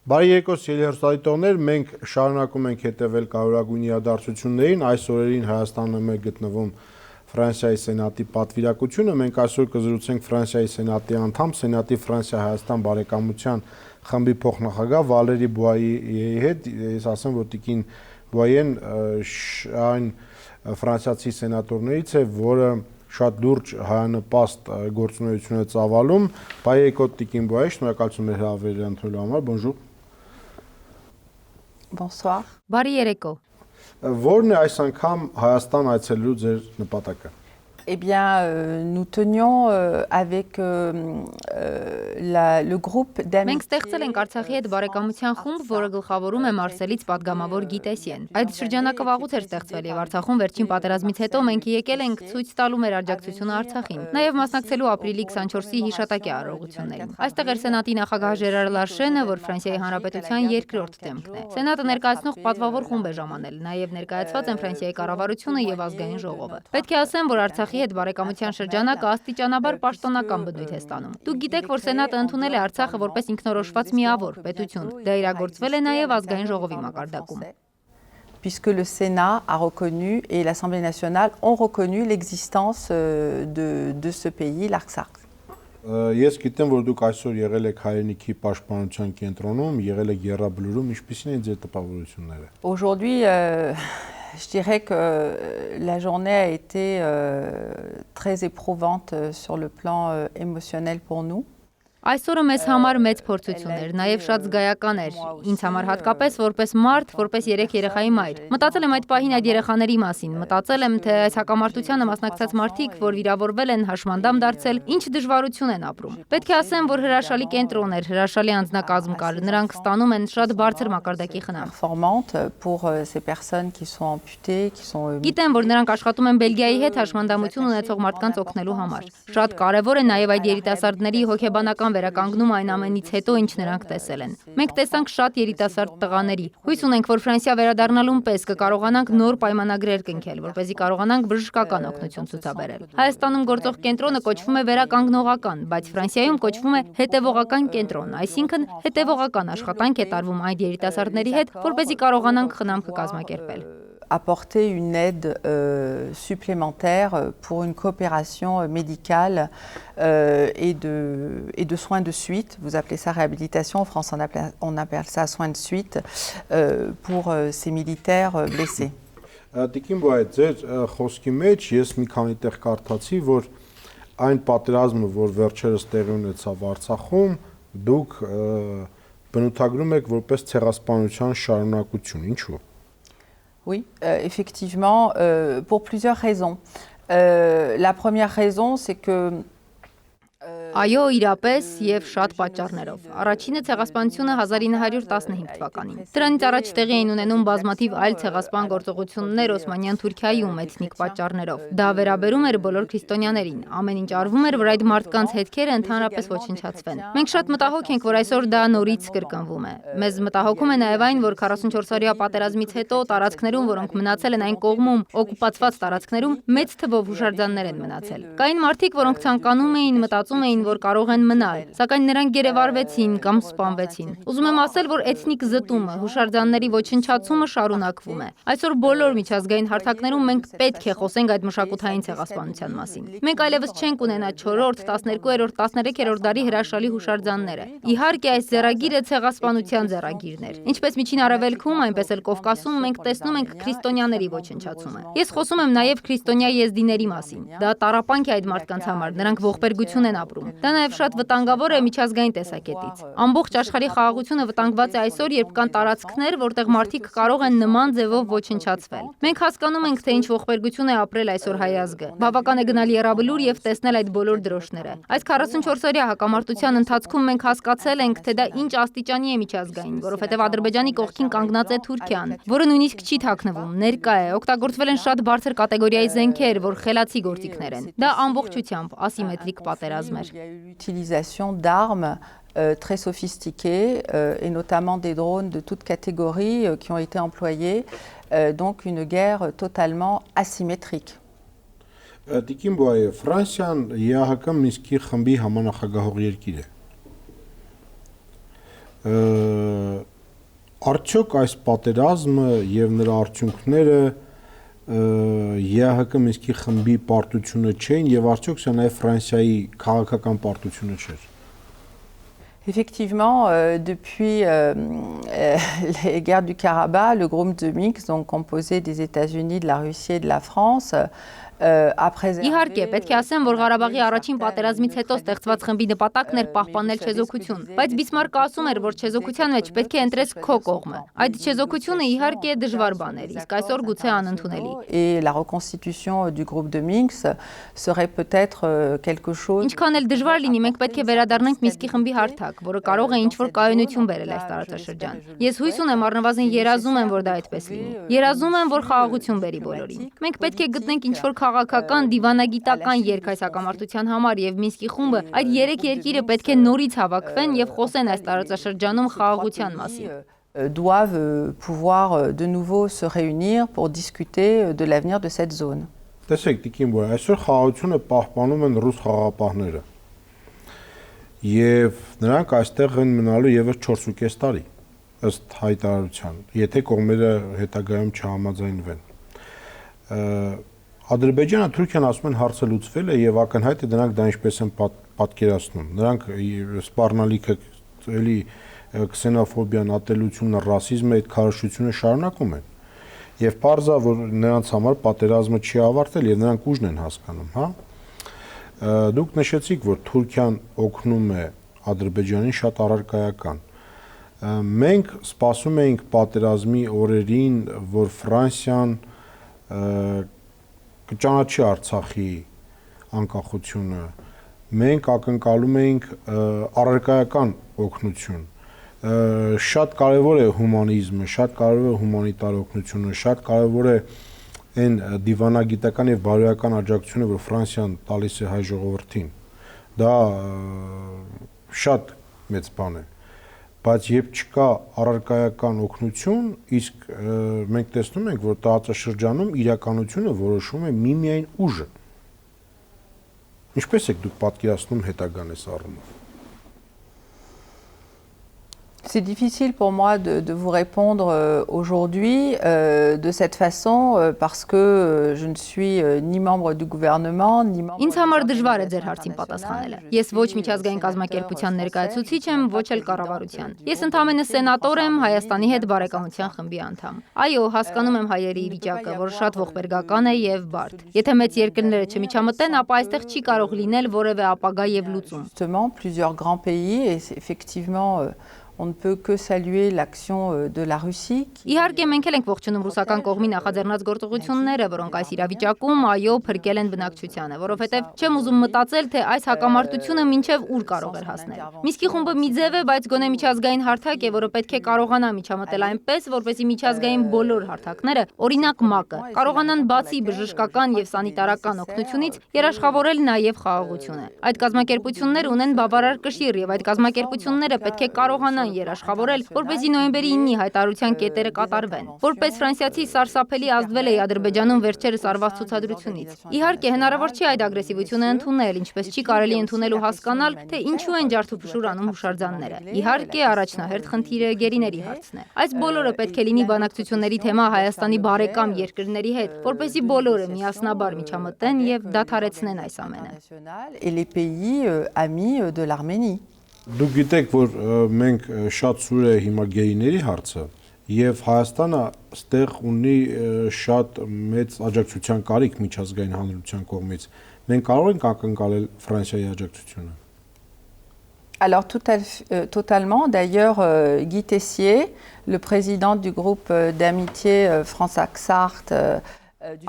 Բարի երկոս հերոստատիտողներ, մենք շարունակում ենք հետևել կարևորագույն իրադարձություններին, այս օրերին Հայաստանում է գտնվում Ֆրանսիայի Սենատի պատվիրակությունը, մենք այսօր կզրուցենք Ֆրանսիայի Սենատի անդամ, Սենատի Ֆրանսիա-Հայաստան բարեկամության խմբի փոխնախագահ Վալերի Բուայիի հետ, ես ասեմ, որ տիկին Բուայեն այն ֆրանսիացի սենատորներից է, որը շատ լուրջ հայանպաստ գործունեություն է ծավալում, բարի երկոս տիկին Բուայի, շնորհակալություն մեր հրավերի ընդունելու համար, bonjour. Bonsoir. Բարի երեկո։ Որն է այս անգամ Հայաստան այցելելու ձեր նպատակը։ Eh bien, nous tenions avec le groupe d'amitié. Մենք ստեղծել ենք Արցախի հետ բարեկամության խումբ, որը գլխավորում է Մարսելից պատգամավոր Գիտեսիեն։ Այդ շրջանակը վաղուց էր ստեղծվել եւ Արցախում վերջին պատերազմից հետո մենք եկել ենք ցույց տալու մեր աջակցությունը Արցախին, նաեւ մասնակցելու ապրիլի 24-ի հիշատակի արարողություններին։ Այստեղ էր Սենատի նախագահ Ժերար Լարշենը, որ Ֆրանսիայի Հանրապետության երկրորդ դեմքն է։ Սենատը ներկայացնող պատվավոր խումբ է ժամանել, նաեւ ներկայացված են Ֆրանսիայի կառավարությունը եւ ազգային ժողովը։ Պետք է ասեմ, որ Արցախի հետ բարեկամության շրջանակը աստիճանաբար պաշտոնական բնույթ է ստանում։ Դուք գիտեք, որ Սենատը ընդունել է Արցախը որպես ինքնորոշված միավոր պետություն։ Դա իրագործվել է նաև ազգային ժողովի մակարդակում։ Puisque le Sénat a reconnu et l'Assemblée nationale ont reconnu l'existence de ce pays, l'Artsakh. Ես գիտեմ, որ դուք այսօր եղել եք հայրենիքի պաշտպանության կենտրոնում, եղել եք Եռաբլուրում, ինչպիսին են ձեր տպավորությունները։ Aujourd'hui, je dirais que la journée a été très éprouvante sur le plan émotionnel pour nous. Այսօրը մեզ համար մեծ փորձություն էր, նաև շատ զգայական էր։ Ինձ համար հատկապես որպես մարդ, որպես 3 երեխայի մայր։ Մտածել եմ այդ պահին այդ երեխաների մասին, մտածել եմ, թե այս հակամարտությանը մասնակցած մարդիկ, որ վիրավորվել են, հաշմանդամ դարձել, ինչ դժվարություն են ապրում։ Պետք է ասեմ, որ հրաշալի կենտրոն էր, հրաշալի անձնակազմ կար, նրանք ստանում են շատ բարձր մակարդակի խնամ։ Pour ces personnes qui sont amputées, qui sont Գիտեմ, որ նրանք աշխատում են Բելգիայի հետ հաշմանդամություն ունեցող մարդկանց օգնելու համար։ Շատ կարևոր է նաև այդ երիտասարդների հոգեբանական վերականգնում այն ամենից հետո, ինչ նրանք տեսել են։ Մենք տեսանք շատ երիտասարդ տղաների։ Հույս ունենք, որ Ֆրանսիա վերադառնալուն պես կկարողանանք նոր պայմանագրեր կնքել, որպեսզի կարողանանք բժշկական օգնություն ցուցաբերել։ Հայաստանում գործող կենտրոնը կոչվում է վերականգնողական, բայց Ֆրանսիայում կոչվում է հետևողական կենտրոն, այսինքն հետևողական աշխատանք է տարվում այդ երիտասարդների հետ, որպեսզի կարողանանք խնամքը կազմակերպել։ Apporter une aide supplémentaire pour une coopération médicale et de soins de suite. Vous appelez ça réhabilitation, en France on appelle ça soins de suite pour ces militaires blessés. Տիկին Բուայ, ձեր խոսքի մեջ ես մի քանի տեղ կարդացի, որ այն պատերազմը, որ վերջերս տեղի ունեցավ Արցախում, դուք բնութագրում եք որպես ցեղասպանության շարունակություն, ինչու՞։ Oui, effectivement, pour plusieurs raisons. La première raison, c'est que Այո, իրապես եւ շատ պատճառներով։ Առաջինը ցեղասպանությունը 1915 թվականին։ Դրանից առաջ տեղի էին ունենում բազմաթիվ այլ ցեղասպան գործողություններ Օսմանյան Թուրքիայում էթնիկ պատճառներով։ Դա վերաբերում էր բոլոր քրիստոնյաներին։ Ամեն ինչ արվում էր, որ այդ մարդկանց հետքերը ընդհանրապես ոչնչացվեն։ Մենք շատ մտահոգ ենք, որ այսօր դա նորից կրկնվում է։ Մեզ մտահոգում է նաեւ այն, որ 44-օրյա պատերազմից հետո տարածքներում, որոնք մնացել են այն կողմում, օկուպացված տարածքներում, մեծ թվով հուշարձաններ են մնացել։ Կային մարդիկ, որոնք ցանկանում էին, մտածում էին, որ կարող են մնալ, սակայն նրանք գերեվարվեցին կամ սպանվեցին։ Ուզում եմ ասել, որ էթնիկ զտումը, հուշարձանների ոչնչացումը շարունակվում է։ Այսօր բոլոր միջազգային հարթակներում մենք պետք է խոսենք այդ մշակութային ցեղասպանության մասին։ Մենք այլևս չենք ունենա 4-րդ, 12-րդ, 13-րդ դարի հրաշալի հուշարձանները։ Իհարկե, այս ձեռագիրը ցեղասպանության ձեռագիրն էր։ Ինչպես Միջին Արևելքում, այնպես էլ Կովկասում մենք տեսնում ենք քրիստոնյաների ոչնչացումը։ Ես խոսում եմ նաև քրիստոնյա եզդիների մասին։ Դա տառապանք է այդ մարդկանց համար, նրանք ողբերգություն են ապրում։ Դա նաև շատ վտանգավոր է միջազգային տեսակետից։ Ամբողջ աշխարհի խաղաղությունը վտանգված է այսօր, երբ կան տարածքներ, որտեղ մարդիկ կարող են նման ձևով ոչնչացվել։ Մենք հասկանում ենք, թե ինչ ողբերգություն է ապրել այսօր հայ ազգը։ Բավական է գնալ Եռաբլուր եւ տեսնել այդ բոլոր դրոշները։ Այս 44-օրյա հակամարտության ընթացքում մենք հասկացել ենք, թե դա ինչ աստիճանի է միջազգային, որովհետեւ Ադրբեջանի կողքին կանգնած է Թուրքիան, որը նույնիսկ չի թաքնվում, ներկա է, օգտագործվել են շատ բարձր կատեգորիայի զենքեր, որ խելացի գործիքներ են։ Դա ամբողջությամբ ասիմետրիկ պատերազմ էր։ L'utilisation d'armes très sophistiquées et notamment des drones de toutes catégories qui ont été employés, donc une guerre totalement asymétrique. Տիկին Բուայ, Ֆրանսիան ԵԱՀԿ Մինսկի խմբի համանախագահող երկիր է։ Արդյոք այս պատերազմը եւ նրա արդյունքները ԵԱՀԿ Մինսկի խմբի պարտությունը չէին եւ արդյոք սա նաեւ Ֆրանսիայի քաղաքական պարտությունը չէր։ Effectivement, depuis les guerres du Karabakh, le groupe de Minsk, donc composé des États-Unis, de la Russie et de la France, Իհարկե, պետք է ասեմ, որ Ղարաբաղի առաջին պատերազմից հետո ստեղծված խմբի նպատակն էր պահպանել չեզոքություն, բայց Բիսմարկը ասում էր, որ չեզոքության մեջ պետք է ընտրես քո կողմը։ Այդ չեզոքությունը իհարկե դժվար բան էր, իսկ այսօր գուցե անընդունելի։ Et la reconstitution du groupe de Minsk serait peut-être quelque chose. Ինչքան էլ դժվար լինի, մենք պետք է վերադառնանք Մինսկի խմբի հարթակ, որը կարող է ինչ-որ կայունություն բերել այս տարածաշրջան։ Ես հույս ունեմ, առնվազն երազում եմ, որ դա այդպես լինի։ Երազում եմ, որ խաղաղություն բերի բոլորին։ Մենք պետք է գտնենք ինչ-որ քաղաքական, դիվանագիտական երկ այս հակամարտության համար եւ Մինսկի խումբը այդ երեք երկիրը պետք է նորից հավաքվեն եւ խոսեն այս տարածաշրջանում խաղաղության մասին։ Doivent pouvoir de nouveau se réunir pour discuter de l'avenir de cette zone. Տեսեք, Տիկին Բոյ, այսօր խաղաղությունը պահպանում են ռուս խաղաղապահները։ Եվ նրանք այստեղ են մնալու եւս 4.5 տարի, ըստ հայտարարության, եթե կողմերը հետագայում չհամաձայնվեն։ Ադրբեջանը, Թուրքիան ասում են հարցը լուծվել է եւ ակնհայտ է դրանք դա ինչպես են պատկերացնում։ Նրանք սպառնալիքը էլի քսենոֆոբիան, ատելությունը, ռասիզմը այդ քարոզությունը շարունակում են։ Եվ պարզա, որ նրանց համար պատերազմը չի ավարտել եւ նրանք ուժն են հասկանում, հա։ Դուք նշեցիք, որ Թուրքիան օգնում է Ադրբեջանին շատ առարկայական։ Մենք սպասում էինք պատերազմի օրերին, որ Ֆրանսիան կճանաչի Արցախի անկախությունը։ Մենք ակնկալում էինք առարկայական օգնություն։ Շատ կարևոր է հումանիզմը, շատ կարևոր է հումանիտար օգնությունը, շատ կարևոր է այն դիվանագիտական եւ բարոյական աջակցությունը, որ Ֆրանսիան տալիս է հայ ժողովրդին։ Դա շատ մեծ բան է։ Բայց երբ չկա առարկայական օգնություն, իսկ մենք տեսնում ենք, որ տարածաշրջանում իրականությունը որոշում է միմիայն ուժը։ Ինչպես եք դուք պատկերացնում հետագան այս առումով։ C'est difficile pour moi de vous répondre aujourd'hui de cette façon parce que je ne suis ni membre du gouvernement, ni membre. Ինձ համար դժվար է ձեր հարցին պատասխանելը։ Ես ոչ միջազգային կազմակերպության ներկայացուցիչ եմ, ոչ էլ կառավարության։ Ես ընդհանրապես սենատոր եմ, Հայաստանի հետ բարեկամության խմբի անդամ։ Այո, հասկանում եմ հայերի վիճակը, որը շատ ողբերգական է եւ բարդ։ Եթե մեծ երկրները չմիջամտեն, ապա այստեղ չի կարող լինել որևէ ապագա եւ լուծում։ Justement, plusieurs grands pays et effectivement on ne peut que saluer l'action de la Russie. Իհարկե մենք էլ ենք ողջունում ռուսական կողմի նախաձեռնած գործողությունները, որոնք այս իրավիճակում այո փրկել են բնակչությանը, որովհետև չեմ ուզում մտածել, թե այս հակամարտությունը մինչև ուր կարող էր հասնել։ Մինսկի խումբը մի ձև է, բայց գոնե միջազգային հարթակ է, որը պետք է կարողանա միջամտել այնպես, որպեսզի միջազգային բոլոր հարթակները, օրինակ ՄԱԿ-ը, կարողանան բացի բժշկական եւ սանիտարական օգնությունից երաշխավորել նաեւ խաղաղությունը։ Այդ կազմակերպությունները ունեն բավարար կշիռ եւ այդ կազմակերպությունները պետք է կարողանան երաշխավորել, որպեսզի նոյեմբերի 9-ի հայտարարության կետերը կատարվեն։ Որպես ֆրանսիացի սարսափելի ազդվել էի Ադրբեջանում վերջերս արված ցուցադրությունից։ Իհարկե, հնարավոր չի այդ ագրեսիվությունը ընդունել, ինչպես չի կարելի ընդունել ու հասկանալ, թե ինչու են ջարդուփշուր անում հուշարձանները։ Իհարկե, առաջնահերթ խնդիրը գերիների հարցն է։ Այս բոլորը պետք է լինի բանակցությունների թեմա Հայաստանի բարեկամ երկրների հետ, որպեսզի բոլորը միասնաբար միջամտեն եւ դադարեցնեն այս ամենը։ Et les pays amis de l'Arménie. Դուք գիտեք, որ մենք շատ սուր է հիմա գեյների հարցը եւ Հայաստանը ստեղ ունի շատ մեծ աջակցության կարիք միջազգային հանրության կողմից։ Մենք կարող ենք ակնկալել Ֆրանսիայի աջակցությունը։ Alors totalement. D'ailleurs, Guy Tessier, le président du groupe d'amitié France-Axart,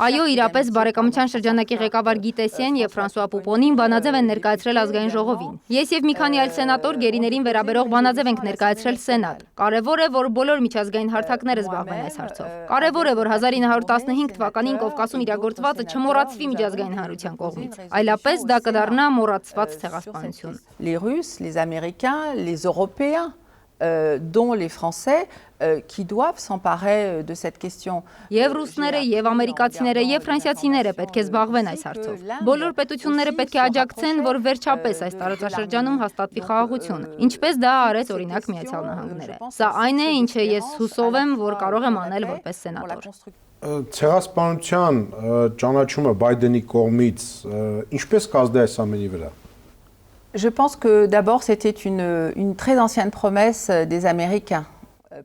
Այո, իրապես բարեկամության շրջանակի ղեկավար Գի Տեսիեն եւ Ֆրանսուଆ Պուպոնին բանաձև են ներկայացրել ազգային ժողովին։ Ես եւ մի քանի այլ սենատոր գերիներին վերաբերող բանաձև ենք ներկայացրել Սենատ։ Կարևոր է, որ բոլոր միջազգային հարթակները զբաղվեն այս հարցով։ Կարևոր է, որ 1915 թվականին Կովկասում իրագործվածը չմոռացվի միջազգային հանրության կողմից։ Այլապես դա կդառնա մոռացված ցեղասպանություն։ Les Russes, les Américains, les Européens dont les Français qui doivent s'emparer de cette question. Եվ ռուսները, եւ ամերիկացիները, եւ ֆրանսիացիները պետք է զբաղվեն այս հարցով։ Բոլոր պետությունները պետք է աջակցեն, որ վերջապես այս տարածաշրջանում հաստատվի խաղաղություն, ինչպես դա արեց օրինակ Միացյալ Նահանգները։ Սա այն է, ինչը ես հուսով եմ, որ կարող եմ անել որպես սենատոր։ Ցեղասպանության ճանաչումը Բայդենի կողմից ինչպես կազդի այս ամենի վրա։ Je pense que d'abord c'était une très ancienne promesse des Américains.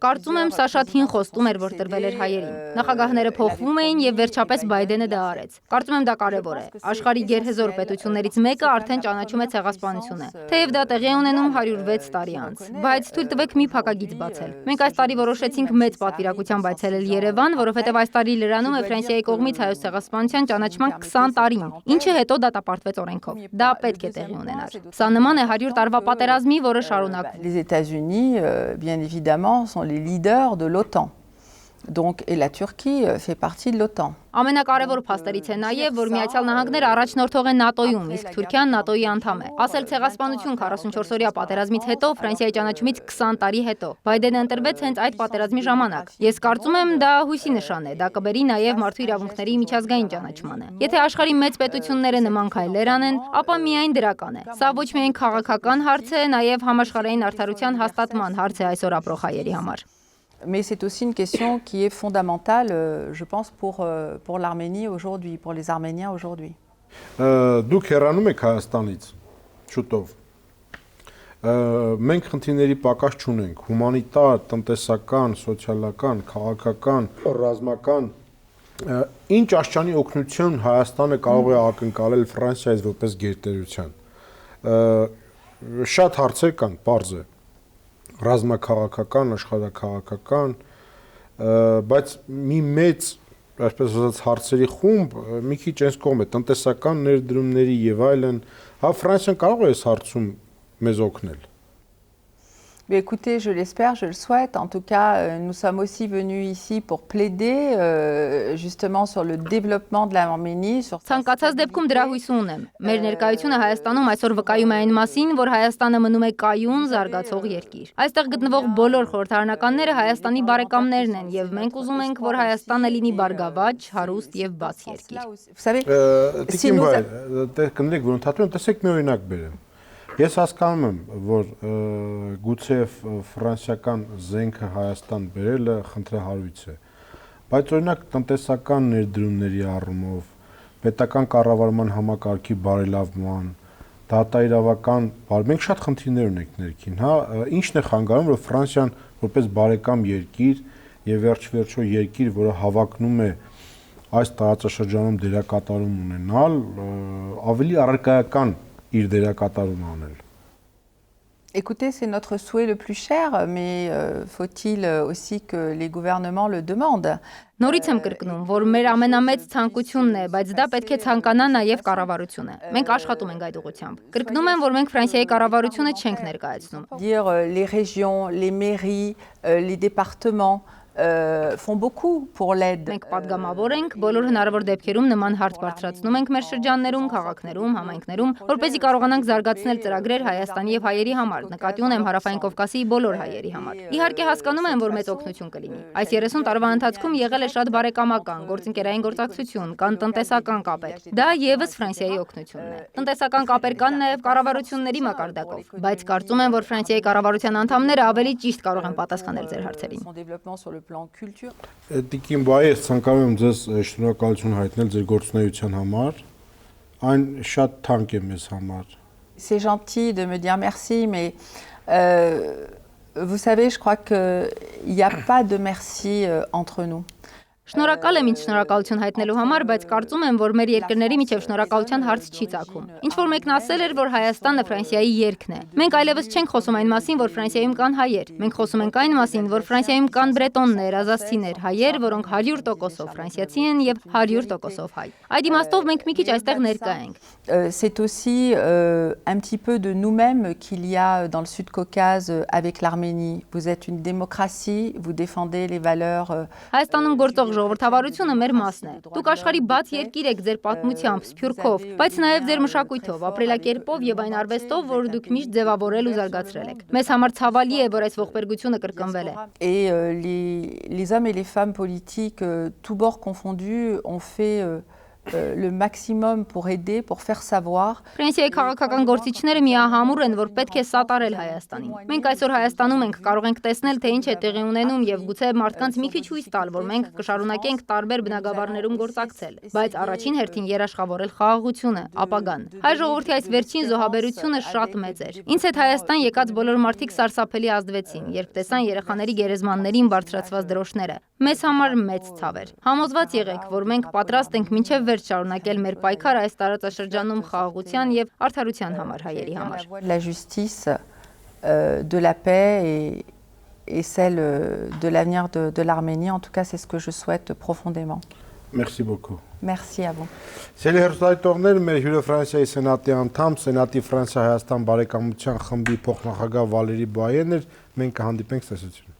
Կարծում եմ սա շատ հին խոստում էր, որ տրվել էր հայերին։ Նախագահները փոխվում էին եւ վերջապես Բայդենը դա արեց։ Կարծում եմ դա կարեւոր է։ Աշխարհի գերհզոր պետություններից մեկը արդեն ճանաչում է ցեղասպանությունը։ Թեև դա տեղի է ունենում 106 տարի անց։ Բայց թույլ տվեք մի փակագիծ բացել։ Մենք այս տարի որոշեցինք մեծ պատվիրակությամբ այցելել Երևան, որովհետեւ այս տարի լրանում է Ֆրանսիայի կողմից հայոց ցեղասպանության ճանաչման 20 տարին, ինչը հետո դատապարտվեց օրենքով։ Դա պետք է տեղի ունենար։ Սա նման է 100 տարվա պատերազմի, որը շարունակվում։ Les États-Unis, bien évidemment, sont les leaders de l'OTAN. Donc, et la Turquie fait partie de l'OTAN. Ամենակարևոր փաստերից է նաև, որ Միացյալ Նահանգները առաջնորդող են ՆԱՏՕ-ում, իսկ Թուրքիան ՆԱՏՕ-ի անդամ է։ Ասել ցեղասպանություն 44-օրյա պատերազմից հետո, Ֆրանսիայի ճանաչումից 20 տարի հետո։ Բայդենը ընտրվեց հենց այդ պատերազմի ժամանակ։ Ես կարծում եմ, դա հույսի նշան է, դա կբերի նաև մարդու իրավունքների միջազգային ճանաչմանը։ Եթե աշխարհի մեծ պետությունները նման քայլեր անեն, ապա միայն դրական է։ Սա ոչ միայն քաղաքական հարց է, նաև համաշխարհային արդարության հաստատման հարց է այսօր ապրող հայերի համար։ Mais c'est aussi une question qui est fondamentale, je pense, pour l'Arménie aujourd'hui, pour les Arméniens aujourd'hui. Դուք հեռանում եք Հայաստանից շուտով։ Մենք խնդիրների պակաս չունենք, հումանիտար, տնտեսական, սոցիալական, քաղաքական, ռազմական, ինչ աշճանի օգնություն Հայաստանը կարող է ակնկալել Ֆրանսիայից որպես գերտերության։ Շատ հարցեր կան, պարզ է։ Ռազմաքաղաքական, աշխարհաքաղաքական, բայց մի մեծ, այսպես ասած, հարցերի խումբ մի քիչ այս կողմ է, տնտեսական ներդրումների եւ այլն, հա Ֆրանսիան կարող է այս հարցում մեզ օգնել։ Mais écoutez, je l'espère, je le souhaite. En tout cas, nous sommes aussi venus ici pour plaider justement sur le développement de l'Arménie. Ցանկացած դեպքում դրա հույս ունեմ։ Մեր ներկայությունը Հայաստանում այսօր վկայում է այն մասին, որ Հայաստանը մնում է կայուն, զարգացող երկիր։ Այստեղ գտնվող բոլոր խորհրդարանականները Հայաստանի բարեկամներն են, եւ մենք ուզում ենք, որ Հայաստանը լինի բարգավաճ, հարուստ եւ բաց երկիր։ Կներեք, որ ընդհանրապես տեսեք մի օրինակ բերեմ։ Ես հասկանում եմ, որ գուցե ֆրանսիական զենքը Հայաստան բերելը խնդրահարույց է, բայց օրինակ տնտեսական ներդրումների առումով, պետական կառավարման համակարգի բարելավման, դատաիրավական, մենք շատ խնդիրներ ունենք ներքին, հա, ինչն է խանգարում, որ Ֆրանսիան որպես բարեկամ երկիր եւ վերջ-վերջո երկիր, որը հավակնում է այս տարածաշրջանում դերակատարում ունենալ, ավելի առարկայական իր դերակատարում անել։ Écoutez, c'est notre souhait le plus cher, mais faut-il aussi que les gouvernements le demandent? Նորից եմ կրկնում, որ մեր ամենամեծ ցանկությունն է, բայց դա պետք է ցանկանա նաև կառավարությունը։ Մենք աշխատում ենք այդ ուղղությամբ։ Կրկնում եմ, որ մենք Ֆրանսիայի կառավարությունը չենք ներկայացնում։ Dire les régions, les mairies, les départements font beaucoup pour l'aide. Մենք պատգամավոր ենք, բոլոր հնարավոր դեպքերում նման հարց բարձրացնում ենք մեր շրջաններում, քաղաքներում, համայնքներում, որպեսզի կարողանանք զարգացնել ծրագրեր Հայաստանի եւ հայերի համար, նկատի ունեմ Հարավային Կովկասի բոլոր հայերի համար։ Իհարկե հասկանում եմ, որ մեծ օգնություն կլինի։ Այս 30 տարվա ընթացքում եղել է շատ բարեկամական, գործընկերային գործակցություն, կան տնտեսական կապեր։ Դա եւս Ֆրանսիայի օգնությունն է։ Տնտեսական կապեր կան նաեւ կառավարությունների մակարդակով, բայց կարծում եմ, որ Ֆրանսիայի կառավարության անդամները ավելի ճիշտ կարող են պատասխանել ձեր հարցերին։ Տիկին բայ, ես ցանկանում եմ ձեզ շնորհակալություն հայտնել ձեր գործունեության համար։ Այն շատ թանկ է մեզ համար։ C'est gentil de me dire merci, mais vous savez, je crois qu'il n'y a pas de merci entre nous. Շնորհակալ եմ ինձ շնորհակալություն հայտնելու համար, բայց կարծում եմ, որ մեր երկրների միջև շնորհակալության հարց չի ծագում։ Ինչ որ մեկն ասել էր, որ Հայաստանը Ֆրանսիայի երկրն է։ Մենք այլևս չենք խոսում այն մասին, որ Ֆրանսիայում կան հայեր։ Մենք խոսում ենք այն մասին, որ Ֆրանսիայում կան բրետոններ, ազասցիներ, հայեր, որոնք 100%-ով ֆրանսիացի են եւ 100%-ով հայ։ Այդ իմաստով մենք մի քիչ այստեղ ներկա ենք։ C'est aussi un petit peu de nous-mêmes qu'il y a dans le Sud-Caucase avec l'Arménie. Vous êtes une démocratie, vous défendez les valeurs. Հայաստանում գործող ժողովրդավարությունը մեր մասն է։ Դուք աշխարհի բաց երկիր եք ձեր պատմությամբ, սփյուռքով, բայց նաև ձեր մշակույթով, ապրելակերպով եւ այն արվեստով, որ դուք միշտ ձևավորել ու զարգացրել եք։ Մեզ համար ցավալի է, որ այս ողբերգությունը կրկնվել է։ Et les hommes et les femmes politiques, tous bords confondus, ont fait le maximum pour aider, pour faire savoir. Ֆրանսիայի քաղաքական գործիչները միահամուռ են, որ պետք է սատարել Հայաստանին։ Մենք այսօր Հայաստանում ենք, կարող ենք տեսնել, թե ինչ է տեղի ունենում եւ գուցե մարդկանց մի քիչ հույս տալ, որ մենք կշարունակենք տարբեր բնագավառներում գործակցել, բայց առաջին հերթին երաշխավորել խաղաղությունը, ապագան։ Հայ ժողովրդի այս վերջին զոհաբերությունը շատ մեծ էր։ Ինձ հետ Հայաստան եկած բոլոր մարդիկ սարսափելի ազդվեցին, երբ տեսան երեխաների գերեզմաններին բարձրացված դրոշները։ Մեզ համար մեծ ցավ էր։ Համոզված եղեք, որ մենք պատրաստ ենք մինչև վերջ շարունակել մեր պայքարը այս տարածաշրջանում խաղաղության եւ արդարության համար հայերի համար։ La justice, de la paix et celle de l'avenir de l'Arménie. En tout cas, c'est ce que je souhaite profondément. Merci beaucoup. Merci à vous. Սիրելի հեռուստադիտողներ, մեր հյուրը Ֆրանսիայի սենատի անդամ, սենատի Ֆրանսիա-Հայաստան բարեկամության խմբի փոխնախագահ Վալերի Բոյեն էր։ Մենք կհանդիպենք ցեսություն։